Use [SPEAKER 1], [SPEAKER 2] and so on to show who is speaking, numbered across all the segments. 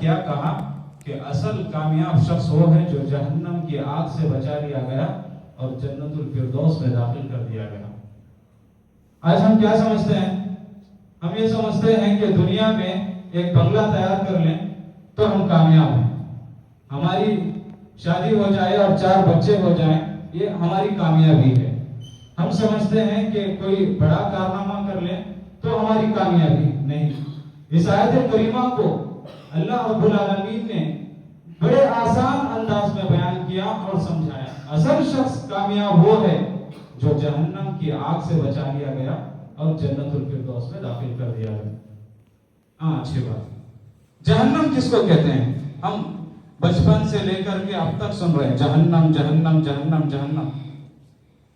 [SPEAKER 1] کیا کہا کہ اصل کامیاب شخص وہ ہے جو جہنم کی آگ سے بچا لیا گیا اور جنت الفردوس میں داخل کر دیا گیا۔ آج ہم کیا سمجھتے ہیں؟ ہم یہ سمجھتے ہیں کہ دنیا میں ایک بنگلہ تیار کر لیں تو ہم کامیاب ہیں، ہماری شادی ہو جائے اور 4 بچے ہو جائیں، یہ ہماری کامیابی ہے۔ ہم سمجھتے ہیں کہ کوئی بڑا کارنامہ کر لیں تو ہماری کامیابی نہیں۔ اس آیت کریمہ کو اللہ رب العالمین نے بڑے آسان انداز میں بیان کیا اور سمجھایا۔ اصل شخص کامیاب وہ ہے جو جہنم کی آگ سے بچا لیا گیا اور جنت الفردوس میں داخل کر دیا گیا۔ اچھی بات۔ جہنم کس کو کہتے ہیں؟ ہم بچپن سے لے کر کے اب تک سن رہے ہیں جہنم جہنم جہنم جہنم۔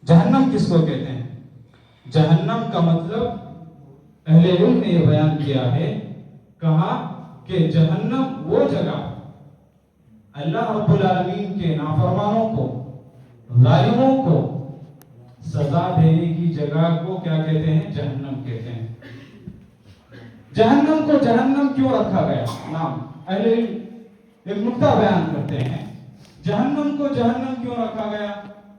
[SPEAKER 1] جہنم کس کو کہتے ہیں؟ جہنم کا مطلب اہل علم نے یہ بیان کیا ہے، کہا کہ جہنم وہ جگہ اللہ رب العالمین کے نافرمانوں کو، ظالموں کو سزا دینے کی جگہ کو کیا کہتے ہیں؟ جہنم کہتے ہیں۔ جہنم کو جہنم کیوں رکھا گیا نام؟ اہل علم ایک نقطہ بیان کرتے ہیں، جہنم کو جہنم کیوں رکھا گیا؟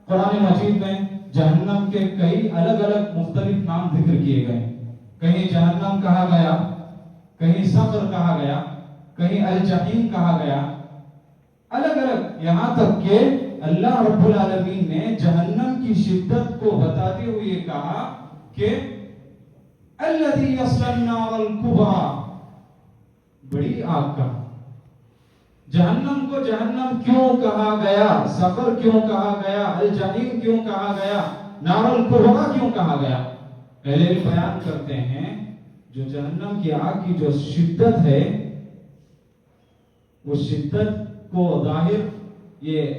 [SPEAKER 1] قرآن مجید میں جہنم کے کئی الگ الگ مختلف نام ذکر کیے گئے۔ کہیں جہنم کہا گیا، کہیں سقر کہا گیا، کہیں الجحیم کہا گیا، الگ الگ، یہاں تک کہ اللہ رب العالمین نے جہنم کی شدت کو بتاتے ہوئے کہا کہ الذی یصلی النار الکبریٰ، بڑی آگ کا۔ جہنم کو جہنم کیوں کہا گیا؟ سقر کیوں کہا گیا؟ الجحیم کیوں کہا گیا؟ نار الکبریٰ کیوں کہا گیا؟ پہلے بیان کرتے ہیں جو جہنم کی آگ کی جو شدت ہے، وہ شدت کو ظاہر یہ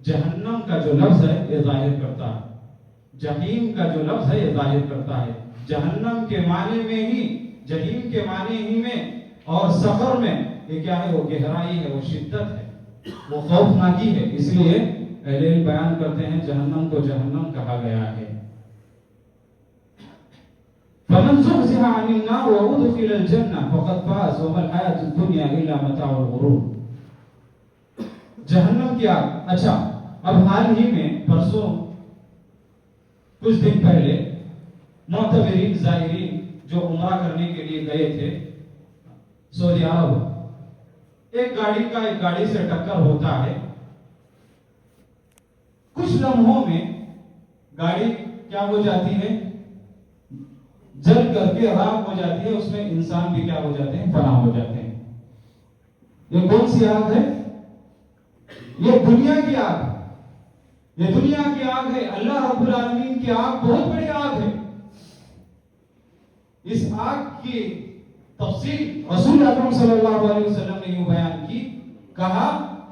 [SPEAKER 1] جہنم کا جو لفظ ہے یہ ظاہر کرتا ہے، جہنم کا جو لفظ ہے یہ ظاہر کرتا ہے۔ جہنم کے معنی میں ہی، جہنم کے معنی ہی میں اور سقر میں یہ کیا ہے؟ وہ گہرائی ہے، وہ شدت ہے، وہ خوفناکی ہے۔ اس لیے اہل علم بیان کرتے ہیں جہنم کو جہنم کہا گیا ہے۔ فمن زحزح عن النار وادخل الجنہ فقد فاز وما الحیاۃ الدنیا الا متاع الغرور۔ جہنم کی آگ۔ اچھا، اب حال ہی میں پرسوں کچھ دن پہلے معتبرین زائرین جو عمرہ کرنے کے لیے گئے تھے سعودی عرب، ایک گاڑی سے ٹکر ہوتا ہے، کچھ لمحوں میں گاڑی کیا ہو جاتی ہے؟ جل کر کے راکھ ہو جاتی ہے، اس میں انسان بھی کیا ہو جاتے ہیں؟ فنا ہو جاتے ہیں۔ یہ کون سی آگ ہے؟ یہ دنیا کی آگ ہے، یہ دنیا کی آگ ہے۔ اللہ رب العالمین کی آگ بہت بڑی آگ ہے۔ اس آگ کی تفصیل رسول اکرم صلی اللہ علیہ وسلم نے یوں بیان کی، کہا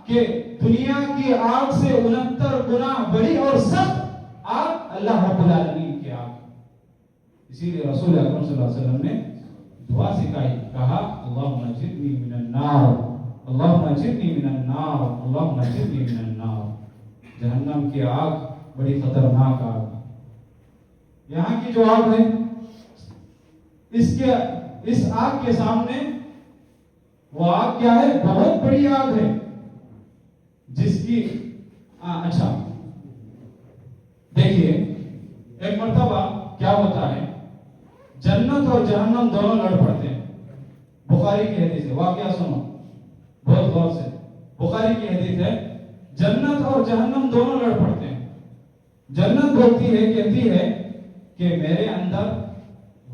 [SPEAKER 1] کہ دنیا کی آگ سے 69 گنا بڑی اور سخت آگ اللہ رب العالمین کی آگ۔ اسی لیے رسول اکرم صلی اللہ علیہ وسلم نے دعا سکھائی، کہا اللہم اجرنی من النار، اللہم اجرنی من النار، اللہم اجرنی من النار۔ جہنم کی آگ بڑی خطرناک آگ۔ یہاں کی جو آگ ہے، اس آگ کے سامنے وہ آگ کیا ہے؟ بہت بڑی آگ ہے، جس کی اچھا دیکھیے، ایک مرتبہ کیا ہوتا ہے، جنت اور جہنم دونوں لڑ پڑتے ہیں۔ بخاری کی حدیث ہے، واقعہ سنو بہت غور سے، بخاری کی حدیث ہے، جنت اور جہنم دونوں لڑ پڑتے ہیں۔ جنت بولتی ہے، کہتی ہے کہ میرے اندر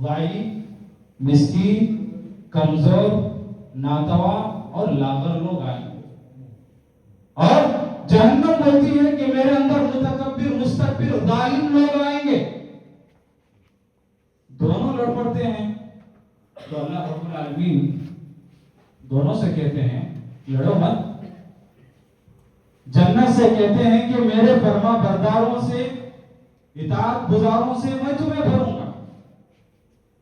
[SPEAKER 1] ضعیف، مسکین، کمزور، ناتوا اور لاغر لوگ آئیں گے، اور جہنم بولتی ہے کہ میرے اندر متکبر، مستکبر، ظالم لوگ آئیں گے۔ دونوں لڑ پڑتے ہیں، تو اللہ رب العالمین دونوں سے کہتے ہیں لڑو مت۔ جنت سے کہتے ہیں کہ میرے فرما برداروں سے، اطاعت گزاروں سے میں تمہیں بھروں گا،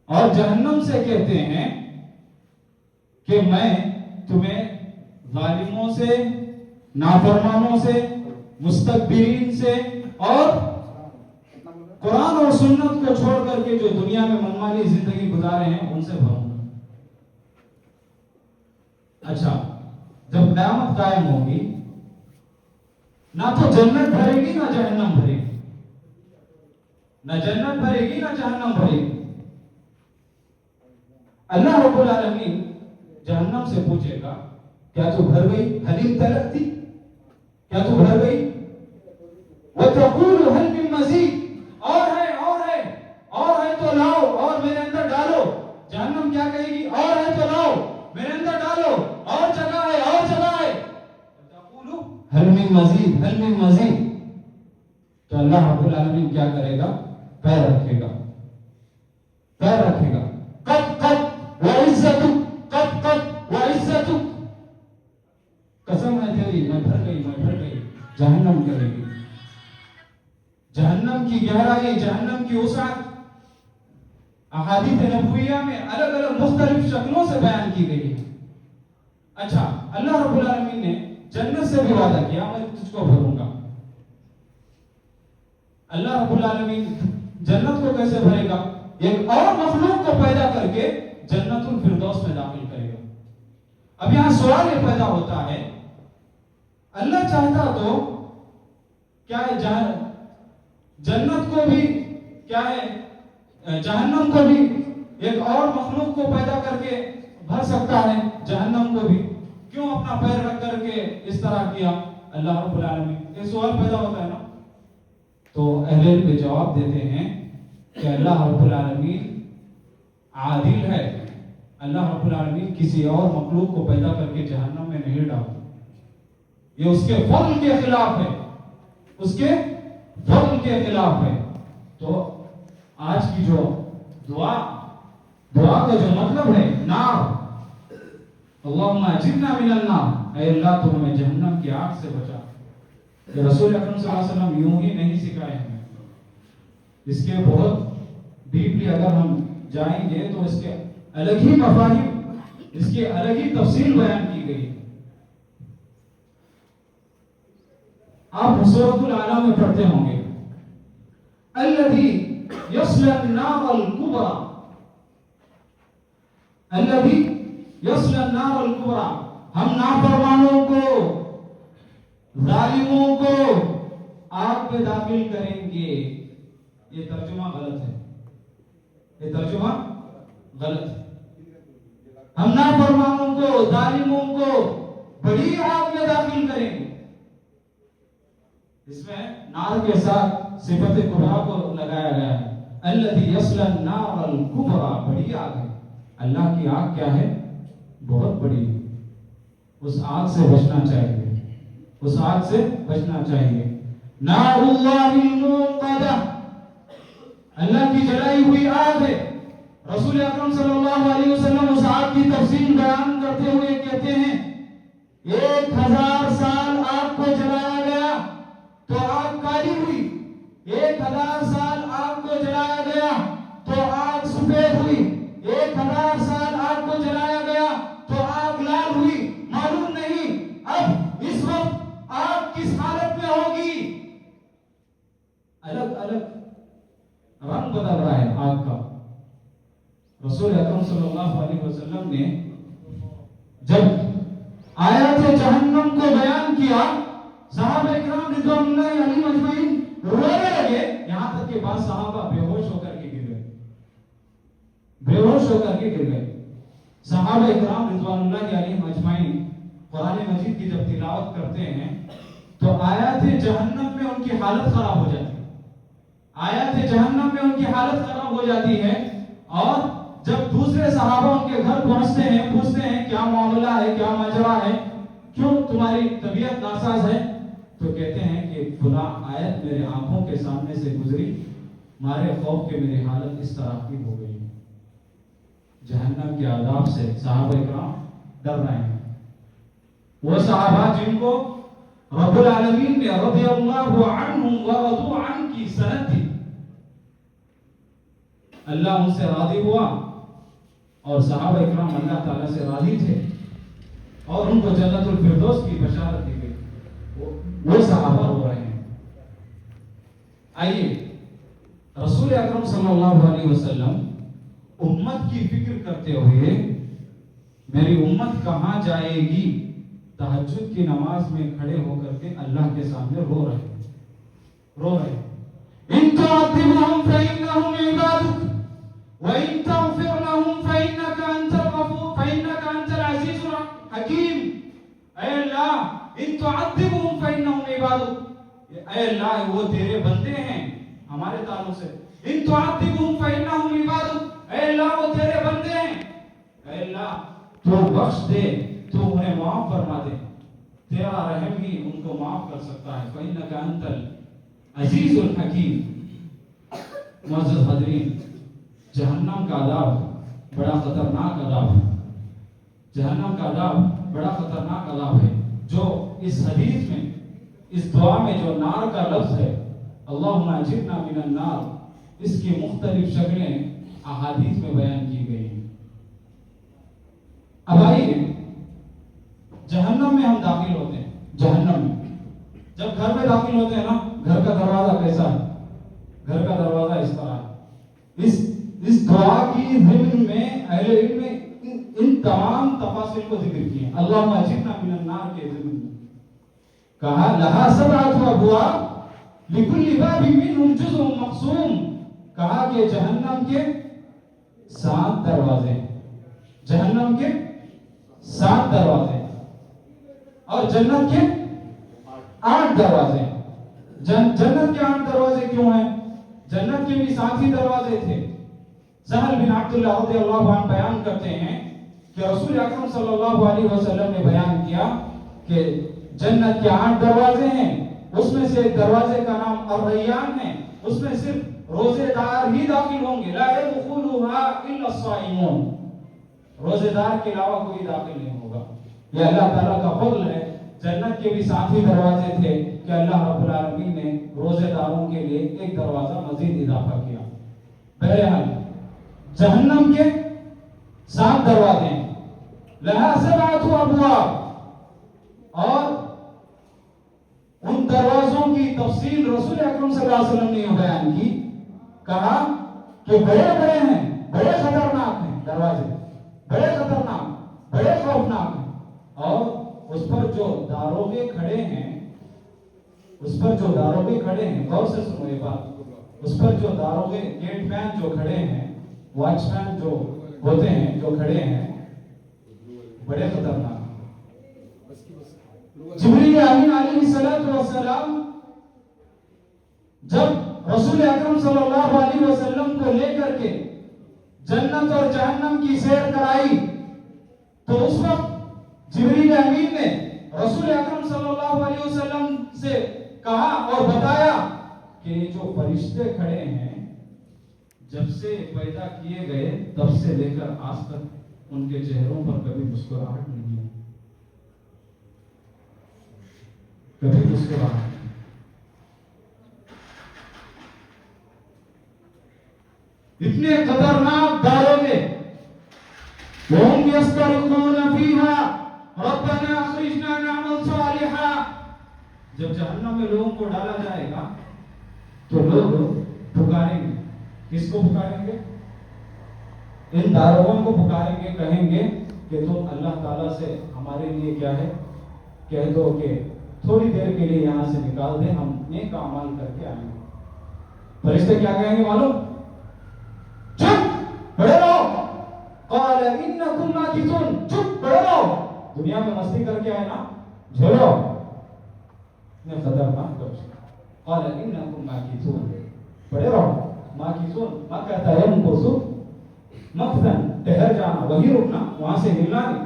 [SPEAKER 1] اور جہنم سے کہتے ہیں کہ میں تمہیں ظالموں سے، نافرمانوں سے، مستکبرین سے اور قرآن اور سنت کو چھوڑ کر کے جو دنیا میں منمانی زندگی گزارے ہیں ان سے بھروں گا۔ اچھا جب قیامت قائم ہوگی نہ تو جنت بھرے گی نہ جہنم بھرے گی، نہ جنت بھرے گی نہ جہنم بھرے گی۔ اللہ رب العالمین جہنم سے پوچھے گا کیا تو بھر گئی؟ حلیم تلک تھی، کیا تو بھر گئی؟ وَتَقُولُ هَلْ مِن مَزِيدٍ، اور ہے تو لاؤ اور میرے اندر ڈالو۔ جہنم کیا کہے گی؟ اور ہے تو لاؤ میرے اندر ڈالو، اور جگہ ہے اور جگہ ہے۔ وَتَقُولُ هَلْ مِن مَزِيدٍ، هَلْ مِن مَزِيدٍ، تو اللہ رب العالمین کیا کرے گا؟ پیر رکھے گا، پیر رکھے گا، قد وعزتک، قد وعزتک، قسم ہے تیری میں بھر گئی میں بھر گئی۔ جہنم کرے گی، جہنم کی گہرائی، جہنم کی وسعت احادیث نبویہ میں الگ الگ مختلف شکلوں سے بیان کی گئی ہے۔ اچھا اللہ رب العالمین نے جنت سے بھی وعدہ کیا میں تجھ کو بھروں گا۔ اللہ رب العالمین جنت کو کیسے بھرے گا؟ ایک اور مخلوق کو پیدا کر کے جنت الفردوس میں داخل کرے گا۔ اب یہاں سوال یہ پیدا ہوتا ہے اللہ چاہتا تو کیا ہے جنت کو بھی، کیا ہے جہنم کو بھی ایک اور مخلوق کو پیدا کر کے بھر سکتا ہے، جہنم کو بھی کیوں اپنا پیر رکھ کر کے اس طرح کیا اللہ رب العالمین؟ یہ سوال پیدا ہوتا ہے نا۔ تو اہل علم جواب دیتے ہیں کہ اللہ رب العالمین عادل ہے، اللہ رب العالمین کسی اور مخلوق کو پیدا کر کے جہنم میں نہیں ڈالتا، یہ اس کے فضل کے خلاف ہے، اس کے فضل کے خلاف ہے۔ تو آج کی جو دعا کا جو مطلب ہے نار، اللہم اجرنا من النار، اے اللہ تو ہمیں جہنم کی آگ سے بچا۔ کہ رسول اکرم صلی اللہ علیہ وسلم یوں ہی نہیں سکھائے ہمیں، اس کے بہت ڈیپلی اگر ہم جائیں گے تو اس کے الگ ہی مفاہیم، اس کی الگ ہی تفصیل بیان کی گئی۔ آپ سورۃ الاعلی میں پڑھتے ہوں گے الذی یصلی النار الکبریٰ، الذی یصلی النار الکبریٰ، ہم نافرمانوں کو، ظالموں کو آگ میں داخل کریں گے۔ یہ ترجمہ غلط ہے، یہ ترجمہ غلط ہے۔ ہم نافرمانوں کو، ظالموں کو بڑی آگ میں داخل کریں گے۔ اس میں نار کے ساتھ صفت کبریٰ کو لگایا گیا ہے۔ الذی یصلی النار الکبریٰ، بڑی آگ ہے، اللہ کی آگ کیا ہے؟ بہت بڑی ہے۔ اس آگ سے بچنا چاہیے، اس آگ سے بچنا چاہیے۔ نار اللہ الموقدہ، اللہ کی جلائی ہوئی آگ ہے۔ رسول اکرم صلی اللہ علیہ وسلم اس آگ کی تفصیل بیان کرتے ہوئے کہتے ہیں 1000 سال آگ کو جلایا گیا تو آگ کالی ہوئی، 1000 سال آگ کو جلایا گیا تو آگ سفید ہوئی، 1000 سال آگ کو جلایا گیا تو آگ لال ہوئی۔ معلوم نہیں اب اس وقت آگ کس حالت میں ہوگی، الگ الگ رنگ بدل رہا ہے آگ کا۔ رسول اکرم صلی اللہ علیہ وسلم نے جب آیات جہنم کو بیان کیا صحابہ اکرام رضوان اللہ علیہم اجمعین رونے لگے، یہاں تک کہ بعض صحابہ بے ہوش ہو کر کے گر گئے، بے ہوش ہو کر کے گر گئے۔ صحابہ اکرام رضوان اللہ علیہم اجمعین قرآن مجید کی جب تلاوت کرتے ہیں تو آیات جہنم میں ان کی حالت خراب ہو جاتی ہے، آیات جہنم میں ان کی حالت خراب ہو جاتی ہے۔ اور جب دوسرے صحابہ ان کے گھر پہنچتے ہیں، پوچھتے ہیں کیا معاملہ ہے، کیا ماجرا ہے، کیوں تمہاری طبیعت ناساز ہے، تو کہتے ہیں کہ فلاں آیت میرے آنکھوں کے سامنے سے گزری، مارے خوف کے میری حالت اس طرح کی ہو گئی۔ جہنم کے عذاب سے صحابہ اکرام ڈر رہے ہیں۔ وہ صحابہ جن کو رب العالمین نے رضی اللہ عنہم ورضوا عنہ کی سند تھی، اللہ ان سے راضی ہوا اور صحابہ اکرام اللہ تعالیٰ سے راضی تھے اور ان کو جنت الفردوس کی بشارت دی گئی، وہ صحابہ ہو رہے ہیں۔ آئیے رسول اکرم صلی اللہ علیہ وسلم امت کی فکر کرتے ہوئے میری امت کہاں جائے گی؟ تہجد کی نماز میں کھڑے ہو کر کے اللہ کے سامنے رو رہے ہیں. ان تعذبهم فانهم عبادك وان تغفر لهم فانك انت الغفور فانك انت العزيز الحكيم. اے اللہ ان تعذبهم فانهم عبادك، اے اللہ وہ تیرے بندے ہیں. ہمارے تعلق سے ان تعذبهم فانهم عبادك، اے اللہ وہ تیرے بندے ہیں. اے اللہ تو بخش دے، تو انہیں معاف فرما دے، تیرا رحم ہی ان کو معاف کر سکتا ہے. فانك انت عزیز الحکیم. معزز حاضرین، جہنم کا عذاب بڑا خطرناک عذاب ہے. جہنم کا عذاب بڑا خطرناک عذاب ہے. جو اس حدیث میں، اس دعا میں جو نار کا لفظ ہے، اللہم اجرنا من النار، اس کی مختلف شکلیں احادیث میں بیان کی گئی ہیں. اب آئیے، جہنم میں ہم داخل ہوتے ہیں. جہنم میں جب گھر میں داخل ہوتے ہیں نا، گھر کا دروازہ کیسا ہے؟ گھر کا دروازہ اس طرح ہے. اس دعا کی ضمن میں اہل علم نے ان تمام تفاصیل کو ذکر کیا. اللہم اجرنا من النار کے ضمن میں کہا لہا سبعۃ ابواب لکل باب منہم جزء مقسوم. کہا کہ جہنم کے 7 دروازے ہیں. جہنم کے 7 دروازے اور جنت کے 8 دروازے. جنت کے 8 دروازے کیوں ہیں؟ جنت کے بھی 7 ہی دروازے تھے. سہل بن عبداللہ رضی اللہ عنہ بیان کرتے ہیں کہ رسول اکرم صلی اللہ علیہ وسلم نے بیان کیا کہ جنت کے 8 دروازے ہیں. اس میں سے ایک دروازے کا نام الریان ہے. اس میں صرف روزے دار ہی داخل ہوں گے. لا يدخلها الا الصائمون. روزے دار کے علاوہ کوئی داخل نہیں ہوگا. یہ اللہ تعالیٰ کا فضل ہے. جنت کے بھی 7 ہی دروازے تھے کہ اللہ رب العالمین نے روزے داروں کے لیے ایک دروازہ مزید اضافہ کیا. بہرحال جہنم کے 7 دروازے ہیں. لہا سبعۃ ابواب، اور ان دروازوں کی تفصیل رسول اکرم صلی اللہ علیہ وسلم نے بیان کی. کہا کہ بڑے بڑے ہیں، بڑے خطرناک ہیں دروازے، بڑے خطرناک، بڑے خوفناک ہیں. اور اس پر جو داروغے کھڑے ہیں، غور سے سنو یہ بات. اس پر جو داروغے، گیٹ مین جو کھڑے ہیں، واچ مین جو ہوتے ہیں، جو کھڑے ہیں، بڑے خطرناک ہیں. جبریل امین علیہ السلام جب رسول اکرم صلی اللہ علیہ وسلم کو لے کر کے جنت اور جہنم کی سیر کرائی، تو اس وقت جبریل امین نے رسول اکرم صلی اللہ علیہ وسلم سے کہا اور بتایا کہ یہ جو فرشتے کھڑے ہیں، جب سے پیدا کیے گئے تب سے لے کر آج تک ان کے چہروں پر کبھی مسکراہٹ نہیں ہے. کبھی مسکراہٹ. اتنے خطرناک داروغے. وهم يسترقون فيها ربنا اخرجنا نعمل صالحا. جب جہنم میں لوگوں کو ڈالا جائے گا تو لوگ پکاریں گے. کس کو پکاریں گے؟ ان داروغوں کو پکاریں گے. کہیں گے کہ تم اللہ تعالیٰ سے ہمارے لیے کیا ہے، کہہ دو کہ تھوڑی دیر کے لیے یہاں سے نکال دیں، ہم نیک اعمال کر کے آئیں گے. فرشتے کیا کہیں گے معلوم؟ چپ کھڑے رہو. قال انکم ماکثون. چپ کھڑے رہو. دنیا میں مستی کر کے آئے نا، جھولو. اتنے خطرناک لفظ. قال انکم ماکثون. کھڑے رہو. ماکثون مکث يمکث مکثن، ٹھہر جانا، وہی رکنا، وہاں سے ہلنا نہیں.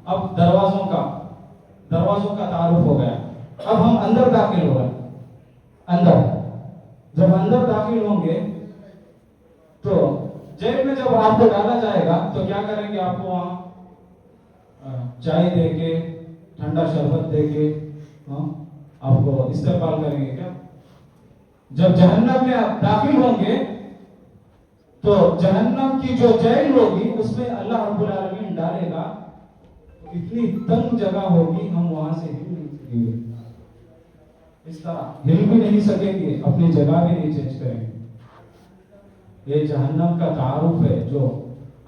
[SPEAKER 1] اب دروازوں کا تعارف ہو گیا. اب ہم اندر داخل ہو گئے. جب اندر داخل ہوں گے تو جیل میں جب آپ کو ڈالا جائے گا تو کیا کریں گے؟ آپ کو وہاں چائے دے کے، ٹھنڈا شربت دے کے آپ کو استقبال کریں گے. کیا جب جہنم میں آپ داخل ہوں گے تو جہنم کی جو جیل ہوگی اس میں اللہ رب العالمین ڈالے گا. اتنی تنگ جگہ ہوگی، ہم وہاں سے ہل نہیں سکیں گے. اس طرح ہل بھی نہیں سکیں گے، اپنی جگہ بھی نہیں چینج کریں گے. یہ جہنم کا تعارف ہے جو